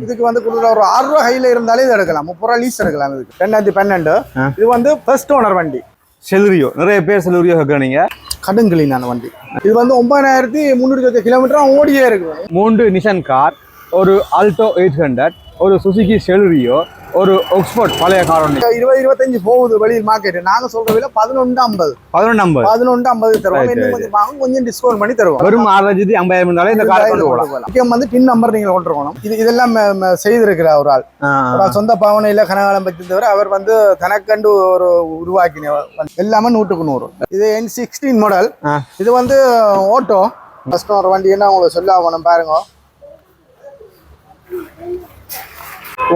இதுக்கு வந்து ஒரு 6 ரூபா ஹைல இருந்தாலே இது எடுக்கலாம். 30 ரூபா லீஸ் எடுக்கலாம். இதுக்கு 2012 இது வந்து ஃபர்ஸ்ட் ஓனர் வண்டி. செலுரியோ நிறைய பேர் செலுரியோ கேட்குறீங்க. கடுங்கிளினான வண்டி. இது வந்து 9320 கிலோமீட்டர் ஓடியே இருக்கு. 3 நிசான் கார், ஒரு ஆல்டோ 800, ஒரு சுசுகி செலுரியோ, ஒரு ஆக்ஸ்போர்ட் பழைய கார் ஒன்று 20-25 போகுது வெளியில் மார்க்கெட். நாங்க சொல்ற விலை 1150 தருவோம். இன்னும் கொஞ்சம் வாங்க, கொஞ்சம் டிஸ்கவுண்ட் பண்ணி தருவோம். வெறும் 6,50,000 இருந்தாலே இந்த கார் கொண்டு போகலாம். முக்கியம் வந்து பின் நம்பர் நீங்க கொண்டு போகணும். இதெல்லாம் செய்திருக்கிற ஒரு ஆள் சொந்த பாவனையில கனகாலம் வச்சிருந்தவர். அவர் வந்து தனக்கண்டு ஒரு உருவாக்கின எல்லாமே 100க்கு 100. இது N16 மாடல். இது வந்து ஓட்டோ ஃபர்ஸ்ட் ஒரு வண்டி. என்ன உங்களுக்கு சொல்ல ஆகணும் பாருங்க.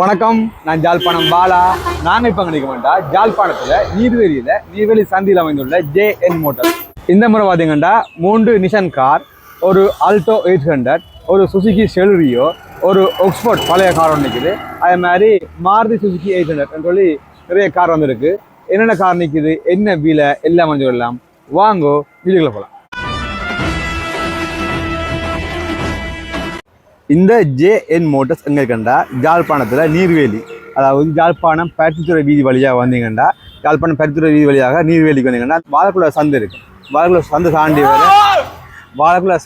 வணக்கம், நான் ஜாழ்ப்பாணம் பாலா. நாங்கள் இப்போ நினைக்க மாட்டோம் ஜாழ்ப்பாணத்தில் நீர்வேலி சந்தியில் அமைந்துள்ள JN மோட்டார். இந்த முறை பார்த்தீங்கன்னா 3 நிசான் கார், ஒரு ஆல்டோ 800, ஒரு சுசுகி செலுரியோ, ஒரு ஆக்ஸ்போர்ட் பழைய கார் ஒன்று நிற்குது. அதே மாதிரி மாருதி சுசுகி 800 சொல்லி நிறைய கார் வந்துருக்கு. என்னென்ன கார் நிற்குது, என்ன விலை, எல்லாம் வந்து சொல்லலாம். வாங்கோ வீடுகளை போகலாம். இந்த JN மோட்டர்ஸ் எங்கே இருக்கண்டா ஜாழ்ப்பாணத்தில் நீர்வேலி, அதாவது ஜாழ்ப்பாணம் பருத்தித்துறை வீதி வழியாக வந்தீங்கன்னா, ஜாழ்ப்பாணம் பருத்தித்துறை வீதி வழியாக நீர்வேலிக்கு வந்தீங்கன்னா வாழைக்குள்ள சந்தை இருக்கும். வாழைக்குள்ள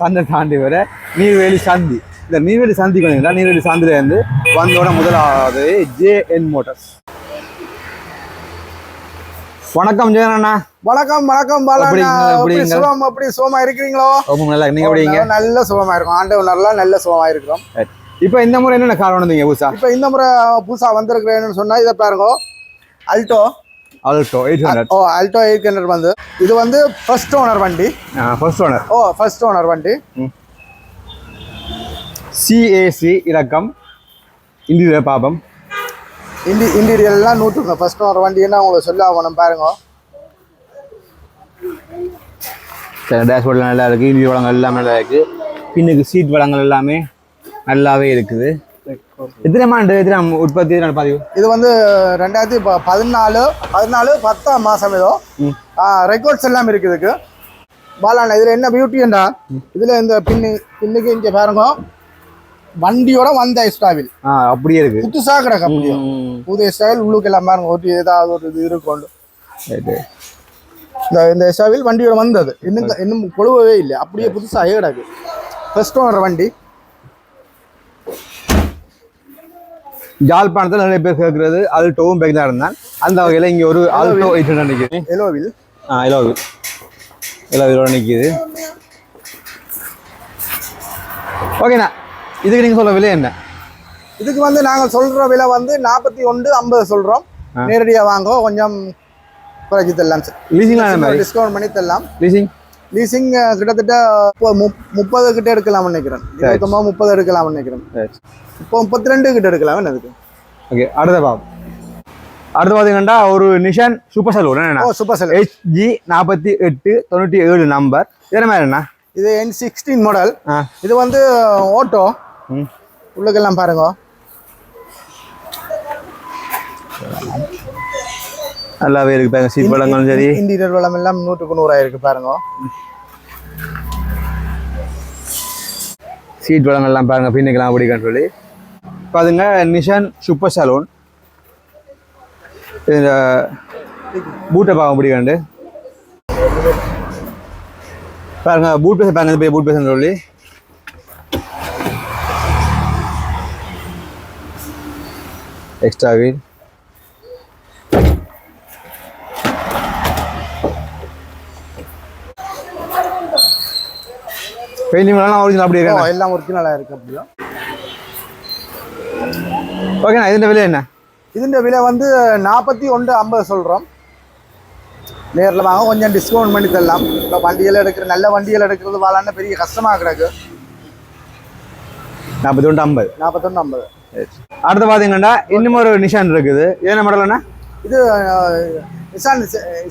சந்தை தாண்டி வர நீர்வேலி சந்தி. இந்த நீர்வேலி சந்திக்கு வந்தீங்கன்னா நீர்வேலி சந்திலேருந்து வந்தோட முதலாவது JN மோட்டர்ஸ். வணக்கம் ஜெயண்ணா. வணக்கம் பாலா. அப்படி சுகமா இருக்கிறீங்களோ? நீங்க நல்ல சுகமா இருக்கும். ஆண்டவர் நல்ல சுகமா இருக்கிறோம். இப்ப இந்த முறை என்னென்ன கார் வந்தீங்க புதுசா? இப்ப இந்த முறை புதுசா வந்திருக்கிறேன்னு சொன்னா இதை பாருங்க. ஆல்டோ 800 வந்து இது வந்து ஃபர்ஸ்ட் ஓனர் வண்டி. ஃபர்ஸ்ட் ஓனர் வண்டி. CAC இலக்கம். இன்டீரியர் பாபம். இன்டீரியர் எல்லாம் 100. ஃபர்ஸ்ட் ஓனர் வண்டின்னா உங்களுக்கு சொல்ல ஆகணும் பாருங்க. டேஷ்போர்ட்ல நல்லா இருக்கு. இன்டீரியர் வளங்கள் எல்லாமே நல்லா இருக்கு. பின்னுக்கு சீட் வளங்கள் எல்லாமே நல்லாவே இருக்குது. எத்தனை உற்பத்தி பதிவு? இது வந்து 2014 10ஆம் மாசம் ஏதோ ரெக்கார்ட்ஸ் எல்லாம் இருக்கு இதுக்கு. பாலாண்ணா இதுல என்ன பியூட்டிண்டா, இதுல இந்த பின்னுக்கு இங்க பாருங்க வண்டியோட வந்த ஸ்டைல் அப்படியே இருக்கு. புதுசா கிடக்கு. அப்படியே புதிய ஸ்டைல். உள்ளுக்கு எல்லாம் பாருங்க ஒரு ஏதாவது ஒரு இது இருக்கும். இந்த ஸ்டைல் வண்டியோட வந்தது இன்னும் கொழுவவே இல்லை. அப்படியே புதுசாக கிடக்கு. ஃபர்ஸ்ட் ஓனர் வண்டி. ஜாழ்ப்பாணத்தில் நிறைய பேர் கேட்கறது ஆல்டோவும் பேக் தான் இருந்தான். அந்த வகையில் இங்கே ஒரு ஆல்டோ 800 நிற்குது. எலோவிலோட நிற்கிது. ஓகேண்ணா, இதுக்கு நீங்கள் சொல்கிற விலை என்ன? இதுக்கு வந்து நாங்கள் சொல்கிற விலை வந்து 41,50 சொல்கிறோம். நேரடியாக வாங்க கொஞ்சம் குறைச்சி தரலாம். டிஸ்கவுண்ட் பண்ணி தரலாம். லீசிங் கிட்டத்தட்ட 30 கிட்ட எடுக்கலாம்னு நினைக்கிறேன். 30 எடுக்கலாம்னு நினைக்கிறேன். இப்போ 32 கிட்ட எடுக்கலாம். அதுக்கு ஓகே. அடுத்த பார்த்தீங்கன்னா ஒரு Nishan super saloon. Super saloon HG 4897 number. இதே மாதிரி என்ன? இது N16 மாடல். இது வந்து ஓட்டோ. உள்ளுக்கெல்லாம் பாருங்க நல்லாவே இருக்கு. பாருங்க சீட் வளங்களும் சரி, இன்டீரியர் வளம் எல்லாம் 100க்கு 100 இருக்கு. பாருங்க சீட் வளங்கள்லாம் பாருங்க. பின்னுக்கெல்லாம் அப்படி சொல்லி பாருங்க. Nissan super saloon. இந்த பூட்டை பார்க்க முடியாது பாருங்க. பூட் பேச பாருங்க. பூட் பேச சொல்லி எக்ஸ்ட்ரா வீல். பெயிண்டிங் எல்லாம் ஒரிஜினல் அப்படியே இருக்கு. எல்லாம் ஒரிஜினலா இருக்கு. அப்படியே ஓகேண்ணா. இதுன்ற விலை என்ன? இதுன்ற விலை வந்து 41,50 சொல்றோம். நேரில் வாங்க கொஞ்சம் டிஸ்கவுண்ட் பண்ணி தரலாம். இப்போ வண்டிகள் எடுக்கிற நல்ல வண்டிகள் எடுக்கிறது வாழான பெரிய கஷ்டமாக கிடக்கு. 41,50. அடுத்து பார்த்தீங்கன்னா இன்னும் ஒரு நிஷான் இருக்குது. என்ன மாடல்னா? இது நிஷான்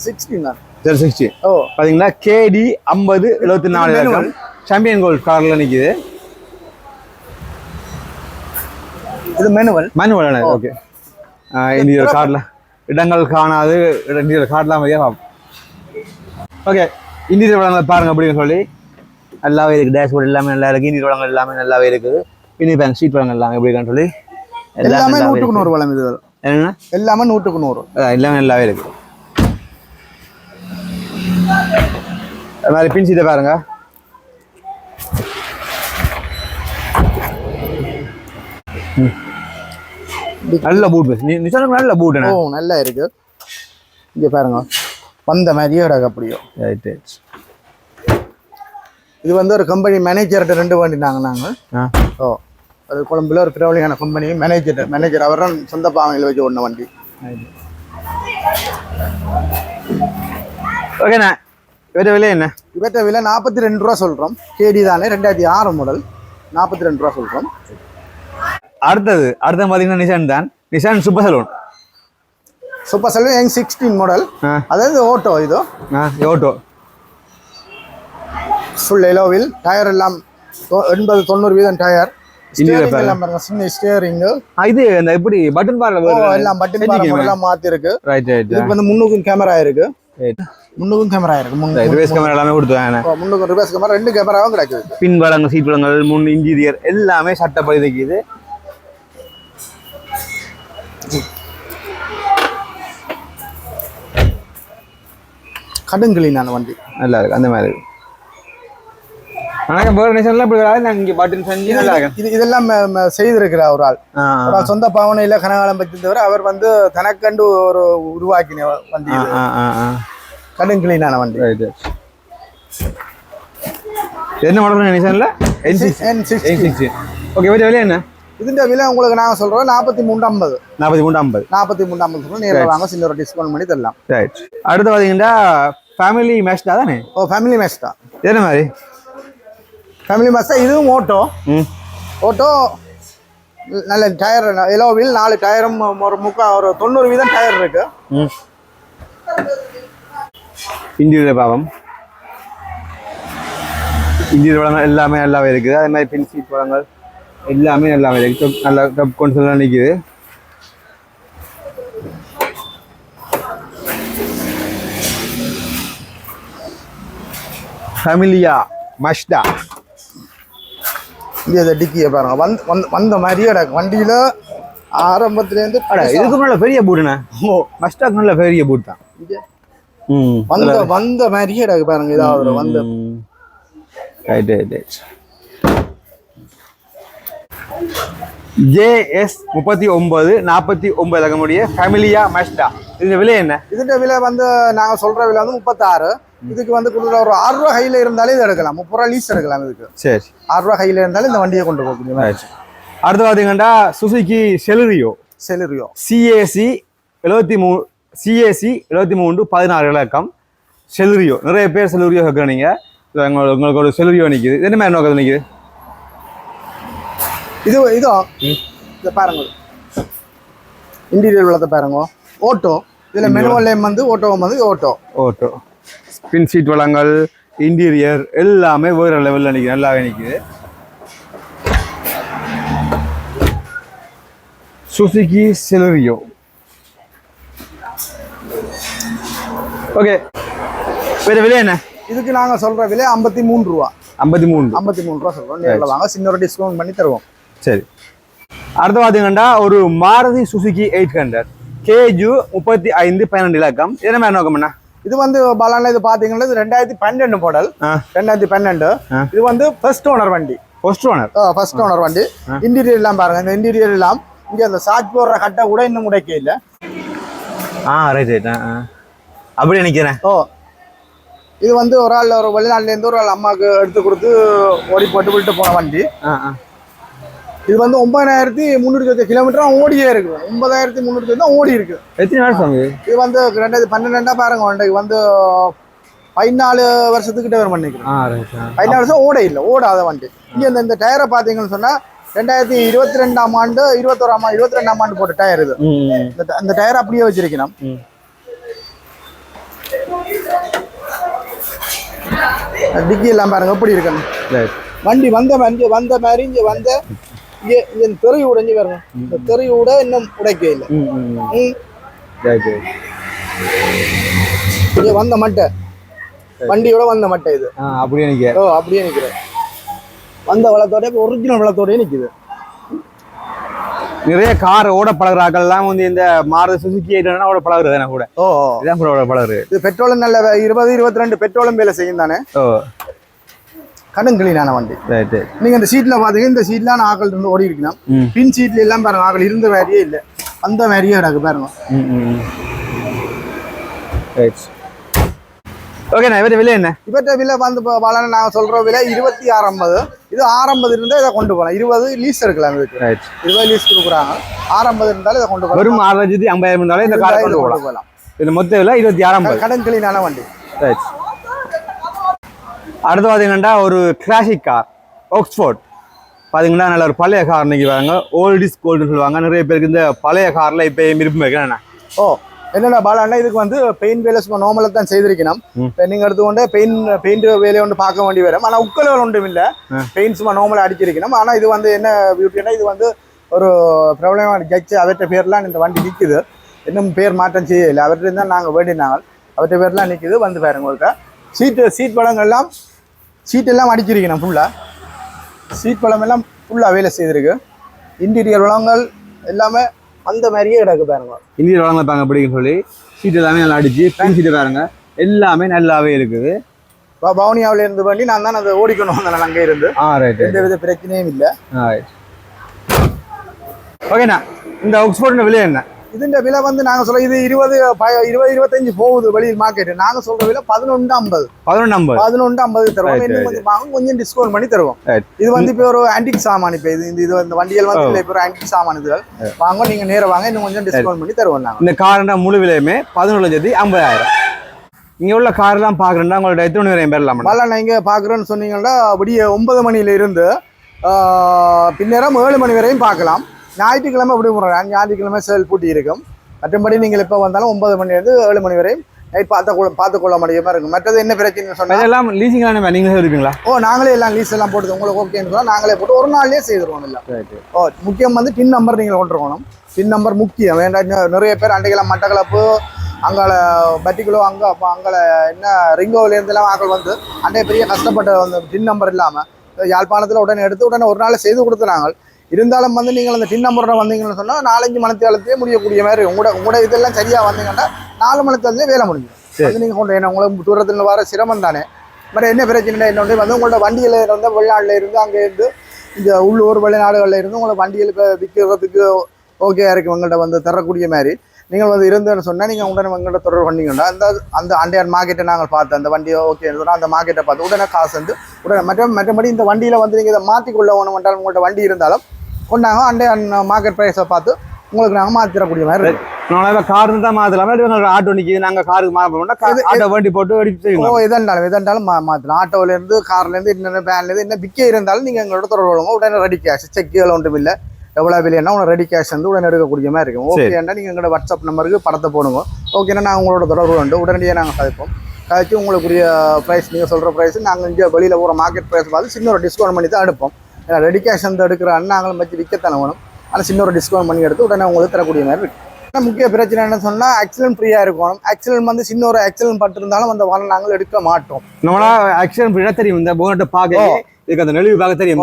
16 தான். 60. பார்த்தீங்கன்னா KD 5074 சாம்பியன் கோல்ட் கார்ல நிக்குது. இது மேனுவல். ஓகே. இந்த கார்ல இடங்கள் காணாது. இந்த கார்லாம் மாதிரியா பாப்போம். ஓகே. இன்டீரியர் வளங்கள் பாருங்க அப்படின்னு சொல்லி நல்லாவே இருக்கு. டேஷ்போர்ட் எல்லாமே நல்லா இருக்கு. இன்டீரியர் வளங்கள் எல்லாமே நல்லாவே இருக்குது. பின்னி பேங்க் சீட் வளங்கள் எல்லாமே எப்படி இருக்கான்னு சொல்லி எல்லாமே 100க்கு 100 வளம் இது. என்ன எல்லாமே 100க்கு 100. எல்லாமே நல்லாவே இருக்கு. அது மாதிரி பின் சீட்டை பாருங்க. நல்ல பூட் நிசானுக்கு நல்ல பூட். ஓ நல்லா இருக்கு. இங்க பாருங்க வந்த மாதிரியே கிடக்கு அப்படியோ. இது வந்து ஒரு கம்பெனி மேனேஜர்கிட்ட 2 வண்டினாங்க நாங்கள். ஓ அது கொழம்புல ஒரு பிரபலியான கம்பெனி மேனேஜர் அவர் தான் சொந்த பாவனையில் வச்சு ஓடின வண்டி. ஓகேண்ணா இவற்ற விலை என்ன? இவற்ற விலை 42 ரூபா சொல்கிறோம். கேடி தானே 2006 மாடல் 42 ரூபா சொல்கிறோம். அடுத்தது பார்த்தீங்கன்னா நிசான் தான். Nissan super saloon. Super saloon எங் 16 மாடல். அதாவது ஓட்டோ இது. ஓட்டோ ஃபுல் எலோவில் டயர் எல்லாம் 80-90% டயர். எல்லாம் பாருங்க சின்ன ஸ்டியரிங். இது இந்த எப்படி பட்டன் பார்ல எல்லாம் பட்டன் பார் எல்லாம் மாத்தி இருக்கு. Right right. இதுக்கு வந்து முன்னுக்கும் கேமரா இருக்கு. முன்னுக்கும் கேமரா இருக்கு. ரிவர்ஸ் கேமரா எல்லாமே கொடுத்துருவாங்க. முன்னுக்கும் ரிவர்ஸ் கேமரா 2 கேமராவும் கிடைக்குது. பின் வளங்கள் சீட் வளங்கள் முன் இன்டீரியர் எல்லாமே சட்டப்படி இருக்குது. கடுங்கிளினான வண்டி நல்லா இருக்கு அந்த மாதிரி. ஆனால் வேறு நேஷன்லாம் இப்படி வராது. நாங்கள் இங்கே பட்டன் செஞ்சு நல்லா இருக்கு. இதெல்லாம் செய்திருக்கிற ஒரு ஆள். சொந்த பாவனையில் கனகாலம் பற்றித்தவர் அவர் வந்து தனக்கண்டு ஒரு உருவாக்கின வண்டி. கடுங்கிளினான வண்டி. என்ன மாடல் நிஷான்ல? N60. ஓகே விலை என்ன? இதுன்ற விலை உங்களுக்கு நாங்கள் சொல்கிறோம் 4350. 4350 சொல்கிறோம். நேரில் வாங்க சின்ன ஒரு டிஸ்கவுண்ட் பண்ணி தரலாம். ரைட். அடுத்து பார்த்தீங்கன்னா ஃபேமிலி மேஸ்டா தானே? ஓ ஃபேமிலி மேஸ்டா. என்ன மாதிரி ஃபேமிலி மேஸ்டா? இதுவும் ஓட்டோ. ஓட்டோ நல்ல டயர் எலோவில் 4 டயரும் ஒரு 90% டயர் இருக்கு. இன்டீரியர் பாவம் இன்டீரியர் வளங்கள் எல்லாமே நல்லாவே இருக்குது. அதே மாதிரி பின் சீட் வளங்கள் எல்லாமே நல்லாவே இருக்குது. நல்லா கப் கொண்டு நிற்கிது. ஃபேமிலியா மஷ்டா. இங்கே டிக்கியை பாருங்க வந்த மாதிரியே கிடக்கு வண்டியில் ஆரம்பத்துலேருந்து. இதுக்கு நல்ல பெரிய பூட்டுண்ணே. ஓ மஷ்டாக்கு நல்ல பெரிய பூட் தான். வந்த மாதிரியே கிடக்கு பாருங்க. ஏதாவது வந்த JS 3949 அகமுடைய ஃபேமிலியா மஷ்டா. இந்த விலை என்ன? இதுன்ற விலை வந்து நாங்கள் சொல்கிற விலை வந்து 36. இதுக்கு வந்து ஒரு 6 ரூபா கையில் இருந்தாலே இது எடுக்கலாம். 30 ரூபா லீஸ் எடுக்கலாம். இதுக்கு சரி 6 ரூபா கையில் இருந்தாலும் இந்த வண்டியை கொண்டு போகணும். அடுத்து பார்த்தீங்கன்னா சுசுகி செலரியோ CAC 73 16 இலக்கம் செலரியோ. நிறைய பேர் செலரியோ கேட்குறீங்க. உங்களுக்கு ஒரு செலரியோ நிற்கிது. என்ன மாதிரி நோக்கம் நிற்கிது? இதோ இதை பாருங்க. இன்டீரியர் உள்ளதை பாருங்க. ஓட்டோ. இதில் மெனுவல்லையும் வந்து ஓட்டோவும் வந்து ஓட்டோ பின் சீட் வளங்கள் இன்டீரியர் எல்லாமே வேறு லெவலில் நிற்கிது. நல்லாவே நிற்கிது. Suzuki Celerio. ஓகே வேறு விலை என்ன? இதுக்கு நாங்கள் சொல்கிற விலை 53 ரூபா. 53 ரூபா சொல்கிறோம். நேரில் வாங்க சின்ன ஒரு டிஸ்கவுண்ட் பண்ணி தருவோம். சரி. அடுத்து பார்த்தீங்கன்னா ஒரு மாருதி சுசுகி 800 KU 3512 இலக்கம். என்ன மாதிரி நோக்கம் என்ன? இது வந்து பாலான இது பார்த்தீங்கன்னா இது 2012 மாடல். 2012. இது வந்து ஃபர்ஸ்ட் ஓனர் வண்டி. ஃபர்ஸ்ட் ஓனர் வண்டி. இன்டீரியர் எல்லாம் பாருங்க. இந்த இன்டீரியர் எல்லாம் இங்கே அந்த சாட் போடுற கட்டை கூட இன்னும் உடைக்க இல்லை. ரைட். அப்படி நினைக்கிறேன். இது வந்து ஒரு ஆள் ஒரு வெளிநாட்டிலேருந்து ஒரு ஆள் அம்மாவுக்கு எடுத்து கொடுத்து ஓடி போட்டு விட்டு போன வண்டி. இது வந்து 9320 கிலோமீட்டர் ஓடியே இருக்கு. 9320 தான் ஓடி இருக்கு. எத்தனை வருஷம் இது வந்து 2012 பாருங்க. வண்டிக்கு வந்து 14 வருஷத்துக்கிட்ட வரும் பண்ணிக்கிறேன். 14 வருஷம் ஓடாத வண்டி. இங்கே இந்த டயரை பார்த்தீங்கன்னு சொன்னா 2022ஆம் ஆண்டு 22ஆம் ஆண்டு போட்ட டயர் இது. இந்த டயர் அப்படியே வச்சிருக்கணும். டிக்கி எல்லாம் பாருங்க எப்படி இருக்கணும். வண்டி வந்த மாதிரி இங்கே இங்கே தெருவு உடைஞ்சு பாருங்க. இந்த தெருவு கூட இன்னும் உடைக்க இல்லை. இங்கே வந்த மட்டை வண்டியோட வந்த மட்டை இது அப்படியே நிற்கிறேன். வந்த வளத்தோட ஒரிஜினல் வளத்தோடய நிற்குது. நிறைய கார் ஓட பழகுறாக்கள் எல்லாம் வந்து இந்த மாறுதி சுசுக்கி ஓட பழகுறது தானே கூட. ஓ இதான் கூட ஓட பழகுறது. இது பெட்ரோலும் நல்ல 20-22 பெட்ரோலும் வேலை செய்யும் தானே. ஓ கடன் கிளீனான வண்டி. ரைட்டு. நீங்க இந்த சீட்ல பாத்தீங்கன்னா இந்த சீட்லாம் ஆக்கள் இருந்து ஓடி இருக்கணும். பின் சீட்ல எல்லாம் பாருங்க ஆக்கள் இருந்த மாதிரியே இல்லை, அந்த மாதிரியே கிடக்கு பாருங்க. ஓகேண்ணா இவற்ற விலை என்ன? இவற்ற விலை வந்து பாலான நாங்கள் சொல்ற விலை 2650. இது 650 இருந்தால் இதை கொண்டு போகலாம். 20 லீஸ் எடுக்கலாம். இதுக்கு 20 லீஸ் கொடுக்குறாங்க. 650 இருந்தாலும் இதை கொண்டு போகலாம். வெறும் 6,50,000 இருந்தாலும் இந்த காரை கொண்டு போகலாம். இது மொத்த விலை 26,50. கடன் கிளீனான வண்டி. ரைட். அடுத்து பார்த்தீங்கன்னா ஒரு கிளாசிக் கார் ஆக்ஸ்ஃபோர்ட். பார்த்தீங்கன்னா நல்ல ஒரு பழைய கார் இன்னைக்கு வாங்க. ஓல்ட் இஸ் கோல்டுன்னு சொல்லுவாங்க. நிறைய பேருக்கு இந்த பழைய காரில் இப்போ விரும்பி வைக்கிறேன். ஓ என்னடா பாலாண்ணா இதுக்கு வந்து பெயிண்ட் வேலை சும்மா நார்மலாக தான் செய்திருக்கணும். இப்போ நீங்கள் எடுத்துக்கொண்டு பெயிண்ட் வேலையை ஒன்று பார்க்க வேண்டி வரும். ஆனால் உட்கலவர் ஒன்றும் இல்லை, பெயிண்ட் சும்மா நார்மலாக அடிச்சிருக்கணும். ஆனால் இது வந்து என்ன பியூட்டினா இது வந்து ஒரு பிரபலமான ஜட்ஜ் அவர்கிட்ட பேர்லாம் இந்த வண்டி நிற்குது. இன்னும் பேர் மாற்றம் செய்யலை. அவர்கிட்ட தான் நாங்கள் வேண்டினாங்க. அவர்கிட்ட பேர்லாம் நிற்குது. வந்து பாருங்க உங்களுக்கு சீட் பழங்கள்லாம் சீட்டெல்லாம் அடிச்சிருக்கணும். ஃபுல்லாக சீட் பழம் எல்லாம் ஃபுல்லாக வேலை செய்திருக்கு. இன்டீரியர் வளங்கள் எல்லாமே அந்த மாதிரியே கிடக்கு பாருங்க. இன்டீரியர் வளங்கள் பாருங்க அப்படின்னு சொல்லி சீட் எல்லாமே நல்லா அடிச்சு பேன் சீட்டு பாருங்க எல்லாமே நல்லாவே இருக்குது. பவுனியாவில இருந்து பண்ணி நான் தான் அதை ஓடிக்கணும் வந்தேன் அங்கே இருந்து. ரைட். எந்த வித பிரச்சனையும் இல்லை. ஓகேண்ணா இந்த ஆக்ஸ்ஃபோர்ட் விலை என்ன? இதுன்ற விலை வந்து நாங்கள் சொல்ல இது 20-25 போகுது வெளியில் மார்க்கெட்டு. நாங்கள் சொல்ற விலை 1150. 1150 தருவோம். இன்னும் கொஞ்சம் வாங்க, கொஞ்சம் டிஸ்கவுண்ட் பண்ணி தருவோம். இது வந்து இப்போ ஒரு ஆன்டிக் சாமான். இப்போ இது இந்த வண்டிகள் வந்து இப்போ ஒரு ஆன்டிக் சாமான். இதுகள் வாங்க, நீங்க நேர வாங்க, இன்னும் கொஞ்சம் டிஸ்கவுண்ட் பண்ணி தருவோம். நாங்கள் இந்த காரோட முழு விலையுமே 11,50,000. இங்க உள்ள கார் எல்லாம் பாக்குறேன்னா உங்களோட எத்தனை மணி வரையும் பெறலாம்? வரலாம். நீங்க பாக்குறேன்னு சொன்னீங்கன்னா விடிய 9 மணியில இருந்து பின்னேரம் 7 மணி வரையும் பார்க்கலாம். ஞாயிற்றுக்கிழமை விடுமுறை. ஞாயிற்றுக்கிழமை சேல் பூட்டி இருக்கும். மற்றபடி நீங்கள் எப்போ வந்தாலும் 9 மணிலேருந்து 7 மணி வரையும் நைட் பார்த்துக்கொள்ள முடியாமல் இருக்கும். மற்றது என்ன பிரச்சனை சொன்னால் எல்லாம் லீசிங் நீங்களே இருப்பீங்களா? ஓ நாங்களே எல்லாம் லீஸ் எல்லாம் போட்டு உங்களுக்கு ஓகேன்னு சொன்னால் நாங்களே போட்டு ஒரு நாள்லேயே செய்திருவோம். இல்லை ஓ முக்கியம் வந்து டின் நம்பர் நீங்கள் கொண்டுருக்கணும். டின் நம்பர் முக்கியம். வேண்டாம் நிறைய பேர் அண்டைக்கெல்லாம் மட்டக்களப்பு அங்கால பட்டிக்குலோ அங்கே அப்போ அங்கே என்ன ரிங்கோவிலேருந்துலாம் ஆக்கள் வந்து அண்டைய பெரிய கஷ்டப்பட்ட வந்து டின் நம்பர் இல்லாமல் யாழ்ப்பாணத்தில் உடனே எடுத்து உடனே ஒரு நாள் செய்து கொடுத்துறாங்க. இருந்தாலும் வந்து நீங்கள் அந்த டின் நம்பரோட வந்தீங்கன்னு சொன்னால் 4-5 மணித்தேலத்தையே முடியக்கூடிய மாதிரி உங்களோட இதெல்லாம் சரியாக வந்தீங்கன்னா 4 மணித்தேலத்தையே வேலை முடியும். அது நீங்கள் கொண்டு ஏன்னா உங்களுக்கு தூரத்தில் வர சிரமம் தானே. மாதிரி என்ன பிரச்சனை என்னொன்று வந்து உங்களோட வண்டியில் இருந்து வெளிநாட்டில் இருந்து அங்கே இருந்து இந்த உள்ளூர் வெளிநாடுகளில் இருந்து உங்களோட வண்டியில் இப்போ விற்கிறதுக்கு ஓகேயா இருக்கும் எங்கள்கிட்ட வந்து தரக்கூடிய மாதிரி நீங்கள் வந்து இருந்துன்னு சொன்னால் நீங்கள் உடனே எங்கள்கிட்ட தொடர்பு பண்ணிங்கன்னா அந்த அண்டையார் மார்க்கெட்டை நாங்கள் பார்த்து அந்த வண்டியை ஓகேன்னு சொன்னால் அந்த மார்க்கெட்டை பார்த்து உடனே காசு வந்து உடனே மற்றபடி இந்த வண்டியில் வந்து நீங்கள் இதை மாற்றிக்கொள்ள வேணும் என்றால் உங்கள்கிட்ட வண்டி இருந்தாலும் கொண்டாங்க அண்டையார் மார்க்கெட் ப்ரைஸை பார்த்து உங்களுக்கு நாங்கள் மாற்றி தரக்கூடிய மாதிரி இருக்கு. கார் தான் மாற்றலாம். ஆட்டோ நிற்கிது, நாங்கள் காருக்கு மாற்றோம்னா ஆட்டோ வண்டி போட்டு எடுத்து எதாண்டாலும் மாற்றலாம். ஆட்டோலேருந்து கார்லேருந்து இன்னும் வேன்லேருந்து என்ன விற்க இருந்தாலும் நீங்கள் எங்களோட தொடர்பு கொள்ளுங்க. உடனே ரெடி கேஷ் செக்குகள் ஒன்றும் இல்லை. எவ்வளோ விலைன்னா உங்களை ரெடி கேஷ் வந்து உடனே எடுக்கக்கூடிய மாதிரி இருக்கும். ஓகேன்னா நீங்கள் எங்களோட வாட்ஸ்அப் நம்பருக்கு படத்தை போடுங்க. ஓகேன்னா நாங்கள் உங்களோட தொடர்பு கொண்டு உடனடியாக நாங்கள் கதைப்போம். கதைச்சி உங்களுக்குரிய ப்ரைஸ் நீங்கள் சொல்கிற ப்ரைஸ் நாங்கள் இங்கே வெளியில் போகிற மார்க்கெட் ப்ரைஸ் பார்த்து சின்ன ஒரு டிஸ்கவுண்ட் பண்ணி தான் எடுப்போம். ஏன்னா ரெடி கேஷ் வந்து எடுக்கிற நாங்களும் வச்சு விற்கத்தானே வேணும். ஆனால் சின்ன ஒரு டிஸ்கவுண்ட் பண்ணி எடுத்து உடனே உங்களுக்கு தரக்கூடிய மாதிரி இருக்குது. ஆனால் முக்கிய பிரச்சனை என்ன சொன்னால் ஆக்சிடென்ட் ஃப்ரீயாக இருக்கணும். ஆக்சிடென்ட் வந்து சின்ன ஒரு ஆக்சிடென்ட் பட்டிருந்தாலும் அந்த வாரம் நாங்கள் எடுக்க மாட்டோம். நம்மளா ஆக்சிடென்ட் ஃப்ரீயாக தெரியும். இந்த போனட்டை பார்க்க இதுக்கு அந்த நெளிவு பார்க்க தெரியும்.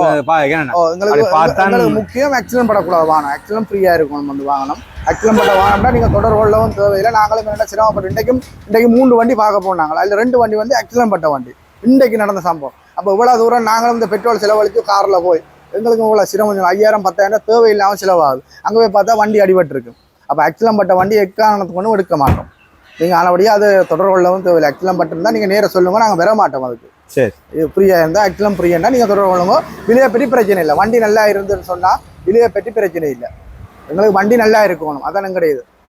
எங்களுக்கு முக்கியம் ஆக்சிடென்ட் படக்கூடாது வாகனம். ஆக்சிடென்ட் ஃப்ரீயாக இருக்கணும் வந்து வாகனம். ஆக்சிடென்ட் பட்ட வாகனம்னா நீங்கள் தொடர் கொள்ளவும் தேவையில்லை. நாங்களும் என்ன சிரமப்பட்டு இன்றைக்கு 3 வண்டி பார்க்க போனாங்க. அதில் 2 வண்டி வந்து ஆக்சிடென்ட் பட்ட வண்டி. இன்றைக்கு நடந்த சம்பவம். அப்போ இவ்வளோ தூரம் நாங்களும் இந்த பெட்ரோல் செலவழித்து காரில் போய் எங்களுக்கு இவ்வளோ சிரமம் 5,000-10,000 தேவையில்லாமல் செலவாகுது. அங்கே போய் பார்த்தா வண்டி அடிபட்டுருக்கு. அப்போ ஆக்சிடென்ட் பட்ட வண்டி எக்காரணத்துக்கு ஒன்றும் எடுக்க மாட்டோம். நீங்கள் ஆனபடியாக அது தொடர் கொள்ளவும் தேவையில்லை. ஆக்சிடென்ட் பட்டிருந்தால் நீங்கள் நேராக சொல்லுங்கள், நாங்கள் வர மாட்டோம். அதுக்கு சரி ஃப்ரீயாக இருந்தால் ஆக்சிடென்ட் ஃப்ரீயாக நீங்கள் தொடர் கொள்ளுங்க. விலையை பற்றி பிரச்சனை இல்லை. வண்டி நல்லா இருந்துன்னு சொன்னால் விலையை பற்றி பிரச்சனை இல்லை. எங்களுக்கு வண்டி நல்லா இருக்கணும், அதான் கிடையாது.